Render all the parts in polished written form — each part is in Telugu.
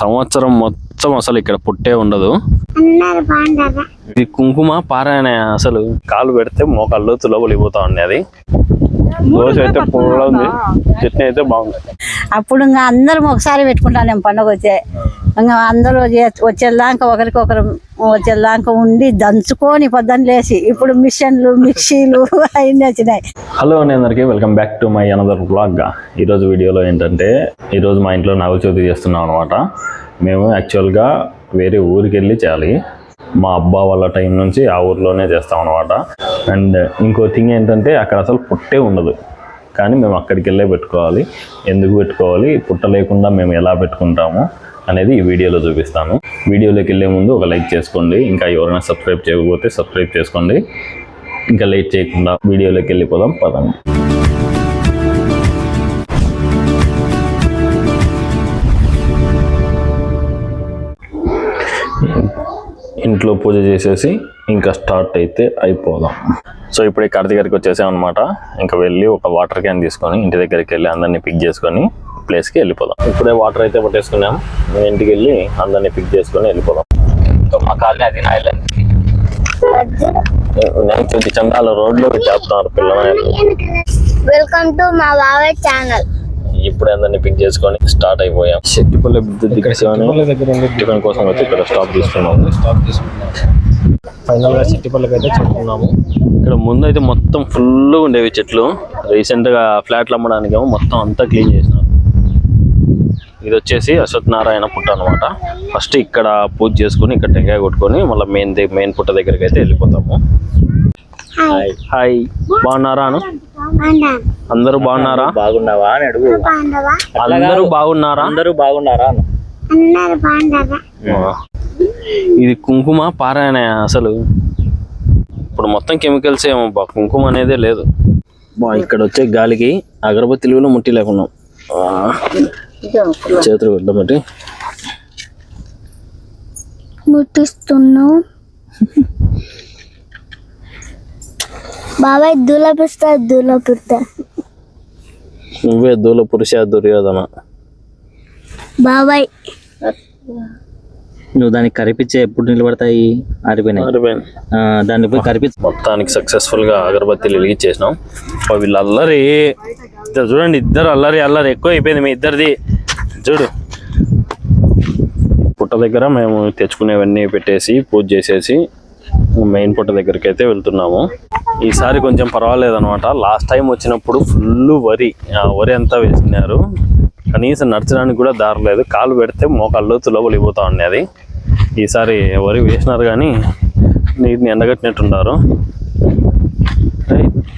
సంవత్సరం మొత్తం అసలు ఇక్కడ పుట్టే ఉండదు. ఇది కుంకుమ పారాయణ. అసలు కాలు పెడితే మోకాళ్ళు లోపలిపోతా ఉంది. అది దోశ అయితే పుల్ల ఉంది, చట్నీ అయితే బాగుంది. అప్పుడు ఇంకా అందరం ఒకసారి పెట్టుకుంటాను నేను పండుగ వచ్చే. ఇంకా అందరూ వచ్చేదాకా ఒకరికొకరు వచ్చేదాకా ఉండి దంచుకొని పొద్దున్న లేచి. ఇప్పుడు మిషన్లు మిక్సీలు అన్నీ వచ్చినాయి. హలో అండి అందరికీ, welcome back to my another blog. ఈరోజు వీడియోలో ఏంటంటే, ఈరోజు మా ఇంట్లో నాగుల చవితి చేస్తున్నాం అనమాట. మేము యాక్చువల్గా వేరే ఊరికి వెళ్ళి చేయాలి. మా అబ్బా వాళ్ళ టైం నుంచి ఆ ఊర్లోనే చేస్తాం అనమాట. అండ్ ఇంకో థింగ్ ఏంటంటే, అక్కడ అసలు పుట్టే ఉండదు, కానీ మేము అక్కడికి వెళ్ళే పెట్టుకోవాలి. ఎందుకు పెట్టుకోవాలి, పుట్ట లేకుండా మేము ఎలా పెట్టుకుంటాము అనేది ఈ వీడియోలో చూపిస్తాను. వీడియోలోకి వెళ్ళే ముందు ఒక లైక్ చేసుకోండి. ఇంకా ఎవరైనా సబ్స్క్రైబ్ చేయకపోతే సబ్స్క్రైబ్ చేసుకోండి. ఇంకా లేట్ చేయకుండా వీడియోలోకి వెళ్ళిపోదాం పదండి. ఇంట్లో పూజ చేసేసి ఇంకా స్టార్ట్ అయితే అయిపోదాం. సో ఇప్పుడు ఈ కార్తీక గారికి వచ్చేసాం అనమాట. ఇంకా వెళ్ళి ఒక వాటర్ క్యాన్ తీసుకొని ఇంటి దగ్గరికి వెళ్ళి అందరినీ పిక్ చేసుకొని ప్లేస్కి వెళ్ళిపోదాం. ఇప్పుడే వాటర్ అయితే పట్టేసుకున్నాం. ఇంటికి వెళ్ళి అందరినీ పిక్ చేసుకొని వెళ్ళిపోదాం. మా కాలనీ అది నాయకుడి చందాల రోడ్లో చేస్తున్నారు పిల్లలు. వెల్కమ్ టు మా బాబాయ్ ఛానల్. ఇప్పుడే అందరినీ పిక్ చేసుకొని స్టార్ట్ అయిపోయాం. శెట్టిపల్లి టిఫిన్ కోసం వచ్చి ఇక్కడ స్టాప్ తీసుకున్నాము. ఫైనల్గా శెట్టిపల్లికి అయితే చెప్పుకున్నాము. ఇక్కడ ముందు అయితే మొత్తం ఫుల్గా ఉండేవి చెట్లు. రీసెంట్గా ఫ్లాట్లు అమ్మడానికి మొత్తం అంతా క్లీన్ చేసినారు. ఇది వచ్చేసి అశ్వత్థనారాయణ పుట్ట అనమాట. ఫస్ట్ ఇక్కడ పూజ చేసుకుని ఇక్కడ టెంకాయ కొట్టుకొని మళ్ళీ మెయిన్ పుట్ట దగ్గరికి అయితే వెళ్ళిపోతాము. హాయ్, బాగున్నారా అను? అందరూ బాగున్నారా? బాగున్నావా అని అడుగు. అందరూ బాగున్నారా? అందరూ బాగున్నారా అను. ఇది కుంకుమ పారాయణ. అసలు ఇప్పుడు మొత్తం కెమికల్స్ ఏమో, కుంకుమ అనేదే లేదు. ఇక్కడ వచ్చే గాలికి అగరబత్తిలు కూడా ముట్టి లేకున్నాం. చేతులు పెట్టబట్టి ముట్టిస్తున్నావు. బాబాయ్ దూలపిస్తా. నువ్వే దూల పురుష దుర్యోధన. బాబాయ్ నువ్వు దానికి కరిపించే ఎప్పుడు నిలబడతాయి? ఆరిపోయినాయి. దాన్ని పోయి కరిపించి మొత్తానికి సక్సెస్ఫుల్ గా అగరబత్తిలు వెలిగించేసినాం. వీళ్ళు అల్లరి చూడండి, ఇద్దరు అల్లరి ఎక్కువ అయిపోయింది మీ ఇద్దరిది. చూడు, పుట్ట దగ్గర మేము తెచ్చుకునేవన్నీ పెట్టేసి పూజ చేసేసి మెయిన్ పుట్ట దగ్గరికి అయితే వెళ్తున్నాము. ఈసారి కొంచెం పర్వాలేదు అనమాట. లాస్ట్ టైం వచ్చినప్పుడు ఫుల్ వరి అంతా వేసినారు. కనీసం నడచడానికి కూడా దారి లేదు. కాలు పెడితే మోకాళ్ళు లోపలిపోతా ఉన్నాయి. అది ఈసారి వరి వేసినారు కానీ నీటిని ఎండగట్టినట్టున్నారు.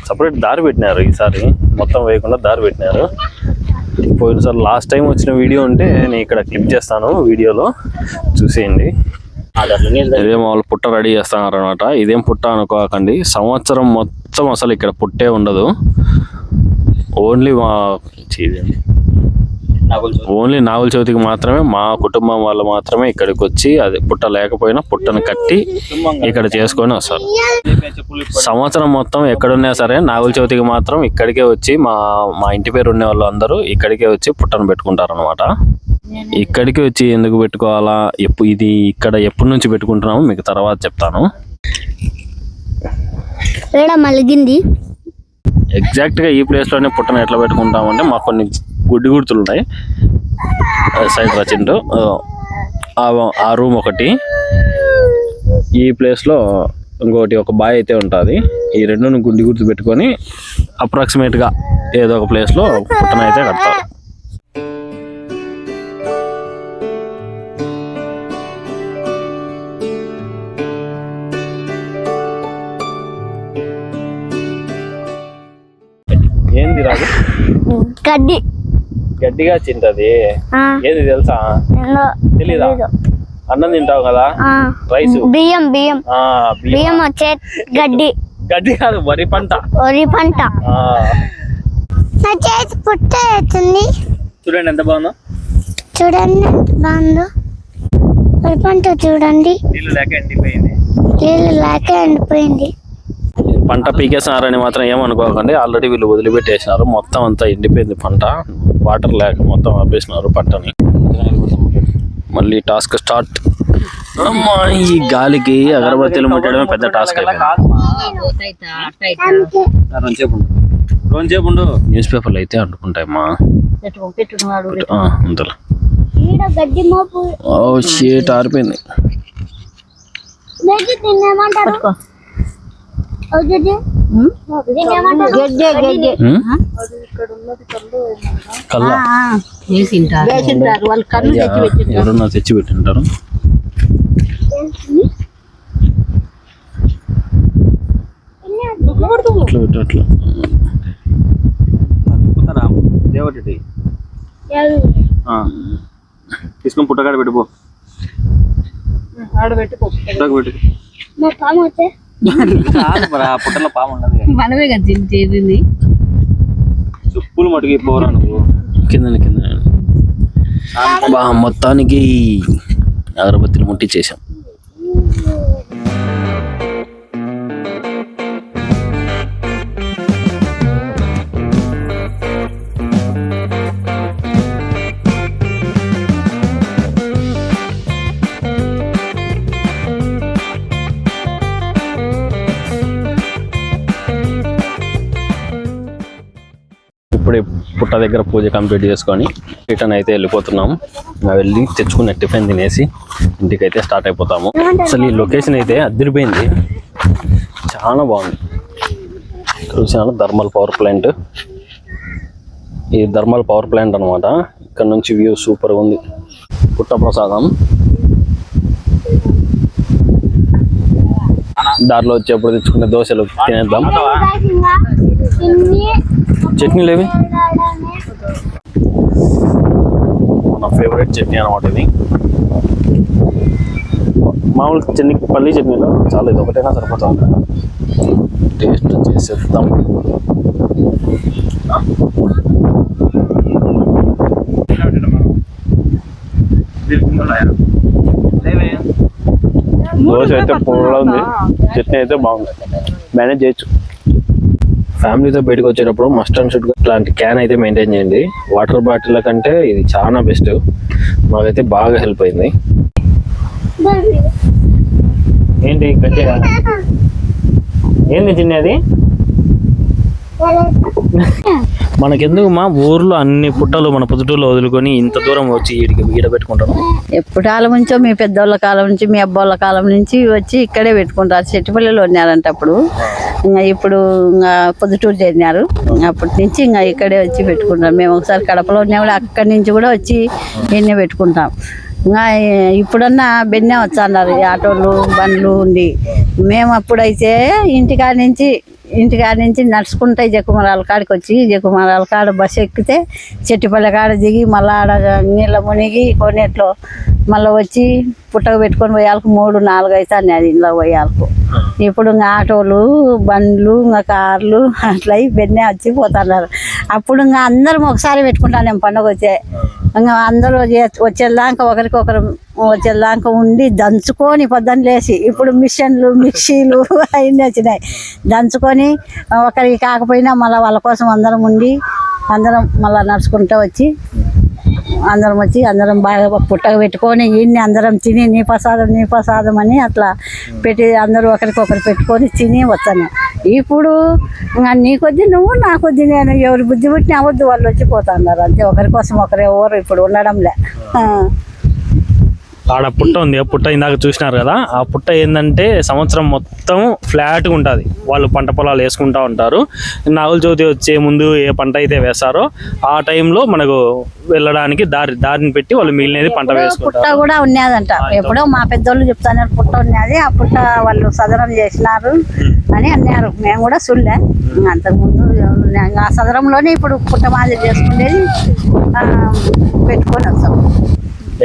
సపరేట్ దారి పెట్టినారు. ఈసారి మొత్తం వేయకుండా దారి పెట్టినారు. పోయినసారి లాస్ట్ టైం వచ్చిన వీడియో ఉంటే నేను ఇక్కడ క్లిప్ చేస్తాను, వీడియోలో చూసేయండి. ఇదేం వాళ్ళు పుట్ట రెడీ చేస్తున్నారు అనమాట. ఇదేం పుట్ట అనుకోకండి, సంవత్సరం మొత్తం అసలు ఇక్కడ పుట్టే ఉండదు. ఓన్లీ నాగుల చవితికి మాత్రమే మా కుటుంబం వాళ్ళు మాత్రమే ఇక్కడికి వచ్చి, అది పుట్ట లేకపోయినా పుట్టను కట్టి ఇక్కడ చేసుకొని వస్తారు. సంవత్సరం మొత్తం ఎక్కడున్నా సరే నాగుల చవితికి మాత్రం ఇక్కడికే వచ్చి మా ఇంటి పేరు ఉండే వాళ్ళు అందరూ ఇక్కడికే వచ్చి పుట్టను పెట్టుకుంటారు అనమాట. ఇక్కడికి వచ్చి ఎందుకు పెట్టుకోవాలా, ఇది ఇక్కడ ఎప్పటి నుంచి పెట్టుకుంటున్నామో మీకు తర్వాత చెప్తాను. ఎగ్జాక్ట్ గా ఈ ప్లేస్ లోనే పుట్టను ఎట్లా పెట్టుకుంటామంటే, మాకు కొన్ని గుడ్డి గుర్తులు ఉన్నాయి. సైడ్ రచిండు ఆ రూమ్ ఒకటి, ఈ ప్లేస్ లో ఇంకోటి ఒక బాయ్ అయితే ఉంటుంది. ఈ రెండును గుడ్డి గుర్తు పెట్టుకొని అప్రాక్సిమేట్ గా ఏదో ఒక ప్లేస్ లో పుట్టను అయితే కడతారు. ఏంది రాదు? గడ్డిగా తింటది. ఏది తెలుసా? తెలీదా? అన్నం తింటావు కదా, రైస్ బియ్యం వచ్చే గడ్డి కాదు, వరి పంట. పుట్ట అవుతుంది. చూడండి ఎంత బాగుందో. వరి పంట చూడండి. నీళ్ళు లేక ఎండిపోయింది. పంట పీకేసినారని మాత్రం ఏమనుకోకండి, ఆల్రెడీ వీళ్ళు వదిలిపెట్టేసినారు. మొత్తం అంతా ఎండిపోయింది పంట, వాటర్ లేక మొత్తం ఆపేసినారు పంటని. మళ్ళీ టాస్క్ స్టార్ట్. అమ్మా, ఈ గాలికి అగరబత్తీలు ముట్టడమే పెద్ద టాస్క్ అయిపోయింది. న్యూస్ పేపర్లు అయితే అంటుకుంటాయమ్మా. అంతలో గడ్డి మోపు ఓ షేట్ ఆరిపోయింది. కల్లా ఎవరన్నా తెచ్చి పెట్టింటారు. అట్లా పెట్టు అట్లా. తీసుకొని పుట్టకాడ పెట్టుకో. పుట్టలో పాము ఉండదు. మనమే కదా చేసింది. చెప్పులు మటుకి పోరా నువ్వు. కింద కింద మొత్తానికి అగరబత్తిని ముట్టించేసాం. ఇప్పుడే పుట్ట దగ్గర పూజ కంప్లీట్ చేసుకొని రిటర్న్ అయితే వెళ్ళిపోతున్నాము. వెళ్ళి తెచ్చుకున్న టిఫిన్ తినేసి ఇంటికి అయితే స్టార్ట్ అయిపోతాము. అసలు ఈ లొకేషన్ అయితే అదిరిపోయింది, చాలా బాగుంది. చూసాను థర్మల్ పవర్ ప్లాంట్. ఈ థర్మల్ పవర్ ప్లాంట్ అనమాట. ఇక్కడ నుంచి వ్యూ సూపర్ ఉంది. పుట్ట ప్రసాదం దారిలో వచ్చేప్పుడు తెచ్చుకునే దోశలు తినేద్దాం. చట్నీలు ఏవి? నా ఫేవరెట్ చట్నీ అనమాట ఇది. మామూలు చట్నీ, పల్లీ చట్నీలో చాలా ఇది ఒకటైనా సరిపోతుంది. టేస్ట్ చేసేద్దాం. దోశ అయితే పూర్లా ఉంది, చట్నీ అయితే బాగుంది, మేనేజ్ చేయొచ్చు. ఫ్యామిలీతో బయటకు వచ్చేటప్పుడు మస్ట్ అండ్ షుడ్ ఇట్లాంటి క్యాన్ అయితే మెయింటైన్ చేయండి. వాటర్ బాటిల్ కంటే ఇది చాలా బెస్ట్. మాకైతే బాగా హెల్ప్ అయింది. ఏంటి ఏంది చిన్నది? మనకెందుకు మా ఊర్లో అన్ని పుట్టలు మన పొద్దుటూరులో వదులుకొని ఇంత దూరం వచ్చి ఈడ పెట్టుకుంటాం. ఎప్పుడు కాలం నుంచో మీ పెద్దోళ్ళ కాలం నుంచి, మీ అబ్బాళ్ళ కాలం నుంచి వచ్చి ఇక్కడే పెట్టుకుంటారు. చెట్టుపల్లిలో ఉన్నారంటే అప్పుడు, ఇంకా ఇప్పుడు ఇంకా పొద్దుటూరు చేరినారు. అప్పటి నుంచి ఇంకా ఇక్కడే వచ్చి పెట్టుకుంటాం. మేము ఒకసారి కడపలో ఉన్నా కూడా అక్కడి నుంచి కూడా వచ్చి ఎన్నే పెట్టుకుంటాం. ఇంకా ఇప్పుడన్నా బెన్నే వచ్చన్నారు ఆటోలు బండ్లు ఉండి. మేము అప్పుడైతే ఇంటికాడ నుంచి నడుచుకుంటే జక్కుమరాల కాడికి వచ్చి, జక్కుమరాల కాడ బస్సు ఎక్కితే చెట్టుపల్లె కాడ దిగి మళ్ళీ ఆడ నీళ్ళ మునిగి కొన్నిట్లో మళ్ళీ వచ్చి పుట్టకు పెట్టుకొని పోయాలకు 3-4 అవుతాయి అది ఇంట్లో పోయాలకు. ఇప్పుడు ఇంకా ఆటోలు బండ్లు ఇంకా కార్లు అట్లా బెన్నే వచ్చి పోతున్నారు. అప్పుడు ఇంకా అందరం ఒకసారి పెట్టుకుంటాను పండుగ వచ్చే. ఇంకా అందరూ వచ్చేదాకా ఒకరికొకరు వచ్చేదాకా ఉండి దంచుకొని పొద్దున్న లేచి. ఇప్పుడు మిషన్లు మిక్సీలు అవన్నీ వచ్చినాయి. దంచుకొని ఒకరికి కాకపోయినా మళ్ళీ వాళ్ళ కోసం అందరం ఉండి అందరం మళ్ళీ నడుచుకుంటూ వచ్చి అందరం బాగా పుట్టక పెట్టుకొని ఇన్ని అందరం తిని నీ ప్రసాదం అని అట్లా పెట్టి అందరూ ఒకరికొకరు పెట్టుకొని తిని వచ్చాను. ఇప్పుడు ఇంకా నీ కొద్ది నువ్వు నా కొద్ది నేను, ఎవరు బుద్ధి పుట్టిన అవద్దు వాళ్ళు వచ్చిపోతున్నారు అంతే. ఒకరి కోసం ఒకరు ఎవరు ఇప్పుడు ఉండడంలే. ఆడ పుట్ట ఉంది, ఆ పుట్ట ఇందాక చూసినారు కదా. ఆ పుట్ట ఏంటంటే సంవత్సరం మొత్తం ఫ్లాట్గా ఉంటుంది. వాళ్ళు పంట పొలాలు వేసుకుంటూ ఉంటారు. నాగుల చవితి వచ్చే ముందు ఏ పంట అయితే వేస్తారో ఆ టైంలో మనకు వెళ్ళడానికి దారిని పెట్టి వాళ్ళు మిగిలినది పంట వేసుకుంటారు. పుట్ట కూడా ఉన్నదంట. ఎప్పుడో మా పెద్దోళ్ళు చెప్తాను పుట్ట ఉన్నది. ఆ పుట్ట వాళ్ళు సదరం చేసినారు అని అన్నారు. మేము కూడా చూడలే. అంతకుముందు ఆ సదరంలోనే ఇప్పుడు పుట్ట మాదిరి చేసుకునేది పెట్టుకొని వస్తాం.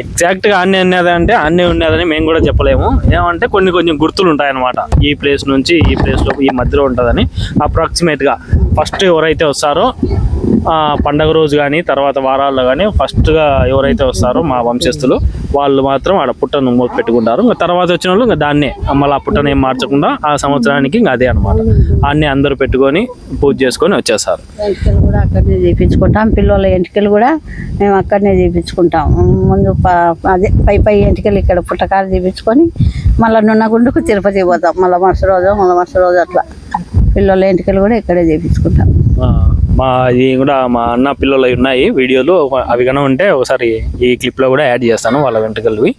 ఎగ్జాక్ట్గా అన్నీ ఉన్నది అంటే అన్నీ ఉన్నదని మేము కూడా చెప్పలేము. ఏమంటే కొన్ని గుర్తులు ఉంటాయన్నమాట. ఈ ప్లేస్ నుంచి ఈ ప్లేస్లో ఈ మధ్యలో ఉంటుందని అప్రాక్సిమేట్గా ఫస్ట్ ఎవరైతే వస్తారో పండగ రోజు కానీ తర్వాత వారాల్లో కానీ ఫస్ట్గా ఎవరైతే వస్తారో మా వంశస్థులు వాళ్ళు మాత్రం ఆడ పుట్టను మూత పెట్టుకుంటారు. ఇంకా తర్వాత వచ్చిన వాళ్ళు ఇంకా దాన్నే మళ్ళీ ఆ పుట్టను ఏం మార్చకుండా ఆ సంవత్సరానికి ఇంకా అదే అనమాట. అన్నీ అందరూ పెట్టుకొని పూజ చేసుకొని వచ్చేస్తారు. ఎంటికలు కూడా అక్కడనే చేయించుకుంటాం. పిల్లల ఎంటికలు కూడా మేము అక్కడనే చేయించుకుంటాం. ముందు అదే పై ఎంటికలు ఇక్కడ పుట్టకాడ చేయించుకొని మళ్ళీ నున్నగుండుకు తిరుపతి పోతాం. మళ్ళీ మరుసటి రోజు అట్లా పిల్లల ఎంటికలు కూడా ఇక్కడే చేయించుకుంటాం. మా ఇది కూడా మా అన్న పిల్లలు ఉన్నాయి వీడియోలు, అవి కన్నా ఉంటే ఒకసారి ఈ క్లిప్లో కూడా యాడ్ చేస్తాను వాళ్ళ వెంట్రుకలవి.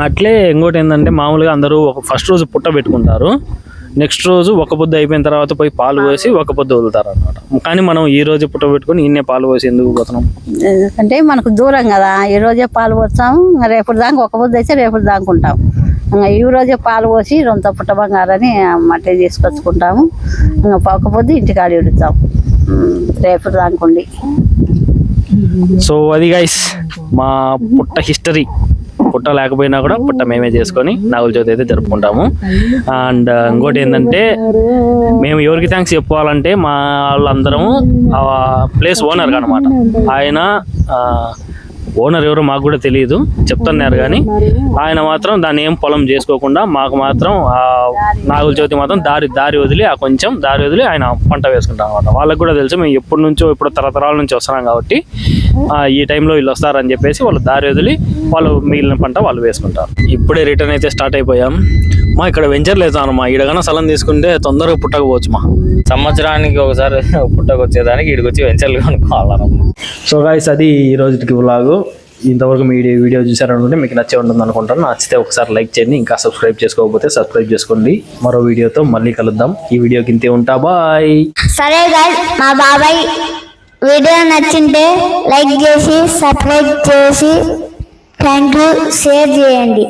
అట్లే ఇంకోటి ఏంటంటే మామూలుగా అందరూ ఫస్ట్ రోజు పుట్ట పెట్టుకుంటారు. నెక్స్ట్ రోజు ఒక పొద్దు అయిపోయిన తర్వాత పోయి పాలు పోసి ఒక పొద్దు వదులుతారు అనమాట. కానీ మనం ఈ రోజు పుట్ట పెట్టుకొని ఇన్నే పాలు పోసి ఎందుకు పోతున్నాం? ఎందుకంటే మనకు దూరం కదా, ఈ రోజే పాలు పోస్తాము. రేపు దాకా ఒక పొద్దు అయితే రేపు దాకుంటాం. ఇంకా ఈ రోజే పాలు పోసి రొంత పుట్ట బంగారని మట్టి తీసుకొచ్చుకుంటాము. ఇంకా ఒక పొద్దు ఇంటికాడ ఇడుతాం రేపు దాకుండి. సో అది గైస్ మా పుట్ట హిస్టరీ. పుట్ట లేకపోయినా కూడా పుట్ట మేమే చేసుకొని నాగుల చవితి అయితే జరుపుకుంటాము. అండ్ ఇంకోటి ఏంటంటే మేము ఎవరికి థ్యాంక్స్ చెప్పుకోవాలంటే మా వాళ్ళందరము ప్లేస్ ఓనర్ అనమాట. ఆయన ఓనర్ ఎవరో మాకు కూడా తెలియదు, చెప్తున్నారు కానీ ఆయన మాత్రం దాన్ని ఏం పొలం చేసుకోకుండా మాకు మాత్రం నాగుల చవితి మాత్రం దారి వదిలి కొంచెం దారి వదిలి ఆయన పంట వేసుకుంటాం అనమాట. వాళ్ళకి కూడా తెలుసు మేము ఎప్పటి నుంచో ఇప్పుడు తరతరాల నుంచి వస్తున్నాం కాబట్టి ఈ టైంలో వీళ్ళు వస్తారని చెప్పేసి వాళ్ళు దారి వదిలి వాళ్ళు మిగిలిన పంట వాళ్ళు వేసుకుంటారు. ఇప్పుడే రిటర్న్ అయితే స్టార్ట్ అయిపోయాం. మా ఇక్కడ వెంచర్ లేదు అన్నమా, ఈడగానే స్థలం తీసుకుంటే తొందరగా పుట్టకపోవచ్చు. మా సంవత్సరానికి ఒకసారి పుట్టకు వచ్చేదానికి ఇక్కడికి వచ్చి వెంచర్లు కొనుక్కోవాలన్నమాట. సో గైస్ అది ఈ రోజుకి వ్లాగు. ఇంతవరకు మీ వీడియో చూసారనుకుంటే మీకు నచ్చే ఉంటుంది అనుకుంటాను. నచ్చితే ఒకసారి లైక్ చేయండి, ఇంకా సబ్స్క్రైబ్ చేసుకోకపోతే సబ్స్క్రైబ్ చేసుకోండి. మరో వీడియోతో మళ్ళీ కలుద్దాం. ఈ వీడియోకి ఇంతే, ఉంటా, బాయ్. సరే గైస్, మా బాబాయ్ వీడియో నచ్చింటే లైక్ చేసి సబ్స్క్రైబ్ చేసి థ్యాంక్ యూ షేర్ చేయండి.